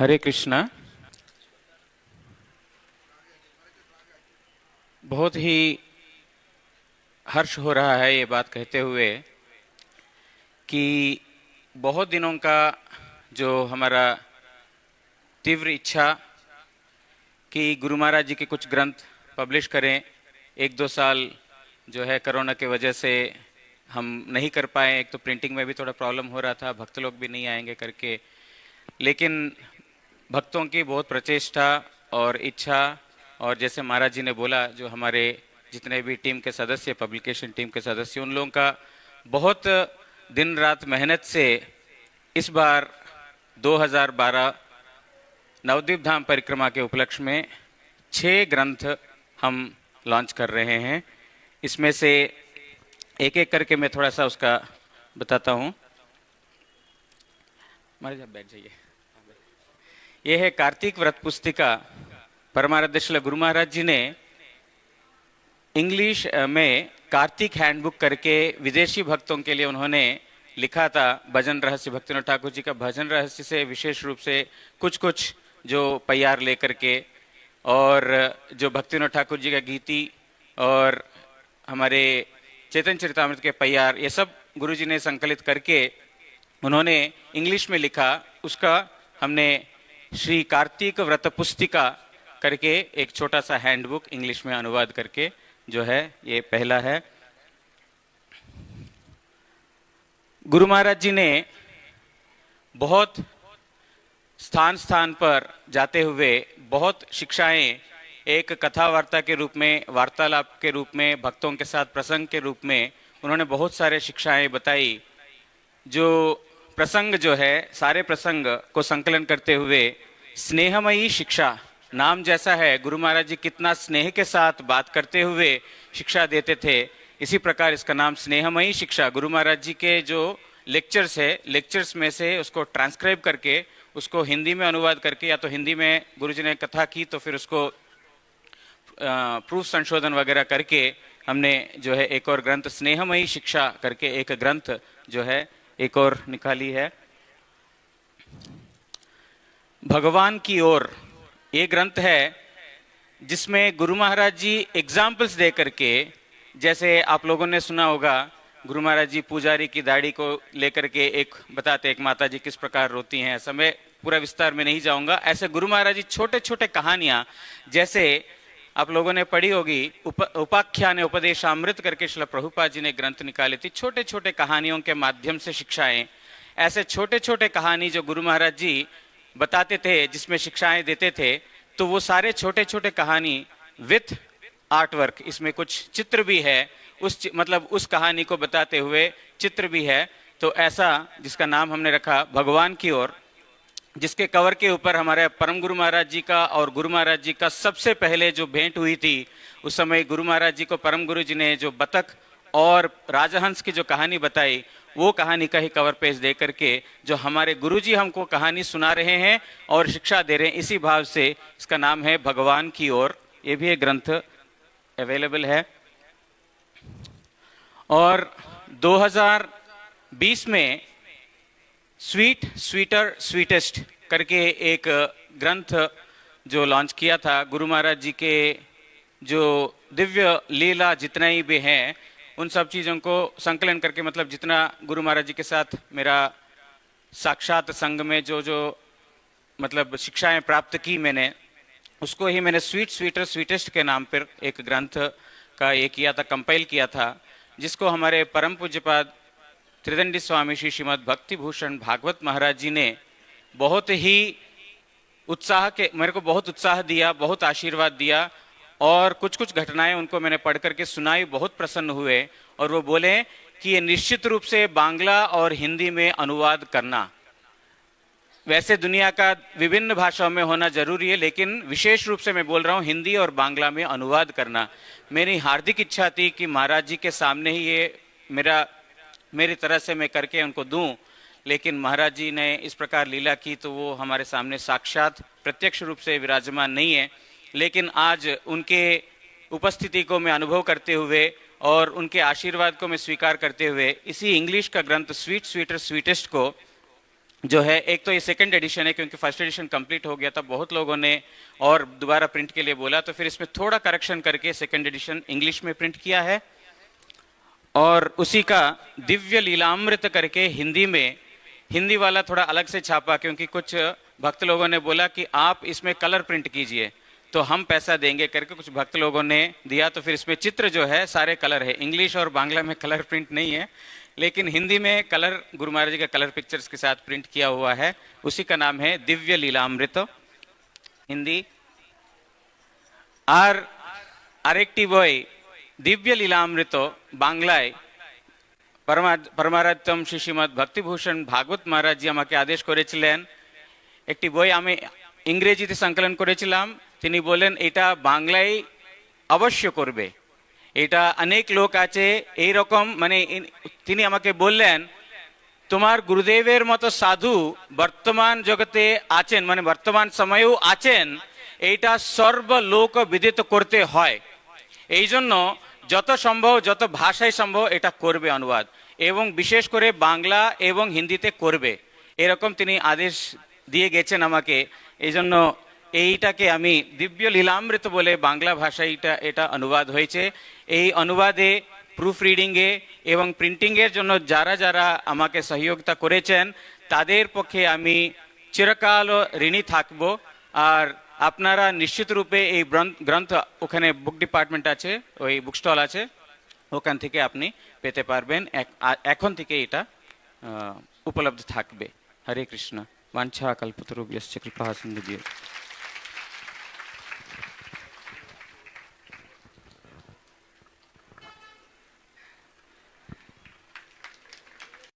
हरे कृष्णा। बहुत ही हर्ष हो रहा है ये बात कहते हुए कि बहुत दिनों का जो हमारा तीव्र इच्छा कि गुरु महाराज जी के कुछ ग्रंथ पब्लिश करें, एक दो साल जो है कोरोना के वजह से हम नहीं कर पाए। एक तो प्रिंटिंग में भी थोड़ा प्रॉब्लम हो रहा था, भक्त लोग भी नहीं आएंगे करके, लेकिन भक्तों की बहुत प्रचेष्टा और इच्छा, और जैसे महाराज जी ने बोला, जो हमारे जितने भी टीम के सदस्य, पब्लिकेशन टीम के सदस्य, उन लोगों का बहुत दिन रात मेहनत से इस बार 2012 नवद्वीप धाम परिक्रमा के उपलक्ष्य में 6 ग्रंथ हम लॉन्च कर रहे हैं। इसमें से एक एक करके मैं थोड़ा सा उसका बताता हूँ। महाराज आप बैठ जाइए। यह है कार्तिक व्रत पुस्तिका। परमाराध्य श्री गुरु महाराज जी ने इंग्लिश में कार्तिक हैंडबुक करके विदेशी भक्तों के लिए उन्होंने लिखा था। भजन रहस्य, भक्तिनाथ ठाकुर जी का भजन रहस्य से विशेष रूप से कुछ कुछ जो पैयार लेकर के, और जो भक्तिनाथ ठाकुर जी का गीति और हमारे चेतन चरितामृत के पैयार, ये सब गुरु जी ने संकलित करके उन्होंने इंग्लिश में लिखा। उसका हमने श्री कार्तिक व्रत पुस्तिका करके एक छोटा सा हैंडबुक इंग्लिश में अनुवाद करके जो है, ये पहला है। गुरु महाराज जी ने बहुत स्थान स्थान पर जाते हुए बहुत शिक्षाएं एक कथा वार्ता के रूप में, वार्तालाप के रूप में, भक्तों के साथ प्रसंग के रूप में उन्होंने बहुत सारे शिक्षाएं बताई। जो प्रसंग जो है, सारे प्रसंग को संकलन करते हुए स्नेहमयी शिक्षा नाम जैसा है, गुरु महाराज जी कितना स्नेह के साथ बात करते हुए शिक्षा देते थे, इसी प्रकार इसका नाम स्नेहमयी शिक्षा। गुरु महाराज जी के जो लेक्चर्स है, लेक्चर्स में से उसको ट्रांसक्राइब करके उसको हिंदी में अनुवाद करके, या तो हिंदी में गुरु जी ने कथा की तो फिर उसको प्रूफ संशोधन वगैरह करके हमने जो है एक और ग्रंथ स्नेहमयी शिक्षा करके एक ग्रंथ जो है एक और निकाली है। भगवान की ओर ये ग्रंथ है जिसमें गुरु महाराज जी एग्जाम्पल्स दे करके, जैसे आप लोगों ने सुना होगा, गुरु महाराज जी पुजारी की दाढ़ी को लेकर के एक बताते, एक माता जी किस प्रकार रोती हैं। ऐसा मैं पूरा विस्तार में नहीं जाऊंगा। ऐसे गुरु महाराज जी छोटे छोटे कहानियां, जैसे आप लोगों ने पढ़ी होगी उपाख्यान उपदेशामृत करके श्रील प्रभुपाद जी ने ग्रंथ निकाले थी। छोटे छोटे कहानियों के माध्यम से शिक्षाएं, ऐसे छोटे छोटे कहानी जो गुरु महाराज जी बताते थे, जिसमें शिक्षाएं देते थे, तो वो सारे छोटे छोटे कहानी विथ आर्टवर्क, इसमें कुछ चित्र भी है, मतलब उस कहानी को बताते हुए चित्र भी है। तो ऐसा जिसका नाम हमने रखा भगवान की ओर, जिसके कवर के ऊपर हमारे परम गुरु महाराज जी का और गुरु महाराज जी का सबसे पहले जो भेंट हुई थी, उस समय गुरु महाराज जी को परम गुरु जी ने जो बतख और राजहंस की जो कहानी बताई, वो कहानी का ही कवर पेज दे करके जो हमारे गुरु जी हमको कहानी सुना रहे हैं और शिक्षा दे रहे हैं, इसी भाव से इसका नाम है भगवान की ओर। ये भी एक ग्रंथ अवेलेबल है। और 2020 में स्वीट स्वीटर स्वीटेस्ट करके एक ग्रंथ जो लॉन्च किया था। गुरु महाराज जी के जो दिव्य लीला जितने ही भी हैं, उन सब चीज़ों को संकलन करके, मतलब जितना गुरु महाराज जी के साथ मेरा साक्षात संग में जो जो मतलब शिक्षाएं प्राप्त की मैंने, उसको ही मैंने स्वीट स्वीटर स्वीटेस्ट के नाम पर एक ग्रंथ का ये किया था, कंपाइल किया था, जिसको हमारे परम पूज्यपाद त्रिदंडी स्वामी श्री श्रीमद भक्ति भूषण भागवत महाराज जी ने बहुत ही मेरे को बहुत उत्साह दिया, बहुत आशीर्वाद दिया, और कुछ कुछ घटनाएं उनको मैंने पढ़ करके सुनाई, बहुत प्रसन्न हुए। और वो बोले कि ये निश्चित रूप से बांग्ला और हिंदी में अनुवाद करना, वैसे दुनिया का विभिन्न भाषाओं में होना जरूरी है, लेकिन विशेष रूप से मैं बोल रहा हूँ हिंदी और बांग्ला में अनुवाद करना। मेरी हार्दिक इच्छा थी कि महाराज जी के सामने ही ये मेरी तरह से मैं करके उनको दूं, लेकिन महाराज जी ने इस प्रकार लीला की तो वो हमारे सामने साक्षात प्रत्यक्ष रूप से विराजमान नहीं है। लेकिन आज उनके उपस्थिति को मैं अनुभव करते हुए और उनके आशीर्वाद को मैं स्वीकार करते हुए इसी इंग्लिश का ग्रंथ स्वीट स्वीटर स्वीटेस्ट को जो है, एक तो ये सेकंड एडिशन है क्योंकि फर्स्ट एडिशन कंप्लीट हो गया था, बहुत लोगों ने और दोबारा प्रिंट के लिए बोला, तो फिर इसमें थोड़ा करेक्शन करके सेकंड एडिशन इंग्लिश में प्रिंट किया है। और उसी का दिव्य लीलामृत करके हिंदी में, हिंदी वाला थोड़ा अलग से छापा क्योंकि कुछ भक्त लोगों ने बोला कि आप इसमें कलर प्रिंट कीजिए तो हम पैसा देंगे करके कुछ भक्त लोगों ने दिया, तो फिर इसमें चित्र जो है सारे कलर है। इंग्लिश और बांग्ला में कलर प्रिंट नहीं है, लेकिन हिंदी में कलर गुरु महाराज जी का कलर पिक्चर्स के साथ प्रिंट किया हुआ है। उसी का नाम है दिव्य लीलामृत हिंदी। আর আরেকটি বই দিব্য লীলামৃত বাংলায় পরমারাধ্যম শ্রী শ্রীমৎ ভক্তিভূষণ ভাগবত মহারাজ জি আমাকে আদেশ করেছিলেন, একটি বই আমি ইংরেজিতে সংকলন করেছিলাম, তিনি বলেন এটা বাংলায় অবশ্য করবে। এটা অনেক লোক আছে এই রকম, মানে তিনি আমাকে বললেন তোমার গুরুদেবের মতো সাধু বর্তমান জগতে আছেন, মানে বর্তমান সময়েও আছেন, এইটা সর্বলোক বিদিত করতে হয়। এই জন্য যত সম্ভব, যত ভাষায় সম্ভব এটা করবে অনুবাদ, এবং বিশেষ করে বাংলা এবং হিন্দিতে করবে, এরকম তিনি আদেশ দিয়ে গেছেন আমাকে। এই জন্য এইটাকে আমি দিব্য লীলামৃত বলে বাংলা ভাষায় এটা অনুবাদ হয়েছে। এই অনুবাদে, প্রুফ রিডিংয়ে এবং প্রিন্টিংয়ের জন্য যারা যারা আমাকে সহযোগিতা করেছেন তাদের পক্ষে আমি চিরকাল ঋণী থাকব। আর আপনারা নিশ্চিত রূপে এই গ্রন্থ, ওখানে বুক ডিপার্টমেন্ট আছে, ওই বুক স্টল আছে, ওখান থেকে আপনি পেতে পারবেন। এখন থেকে এটা উপলব্ধ থাকবে। হরে কৃষ্ণ। বাঞ্ছা কল্পতরুভ্যশ্চ কৃপা সিন্ধুভ্যো।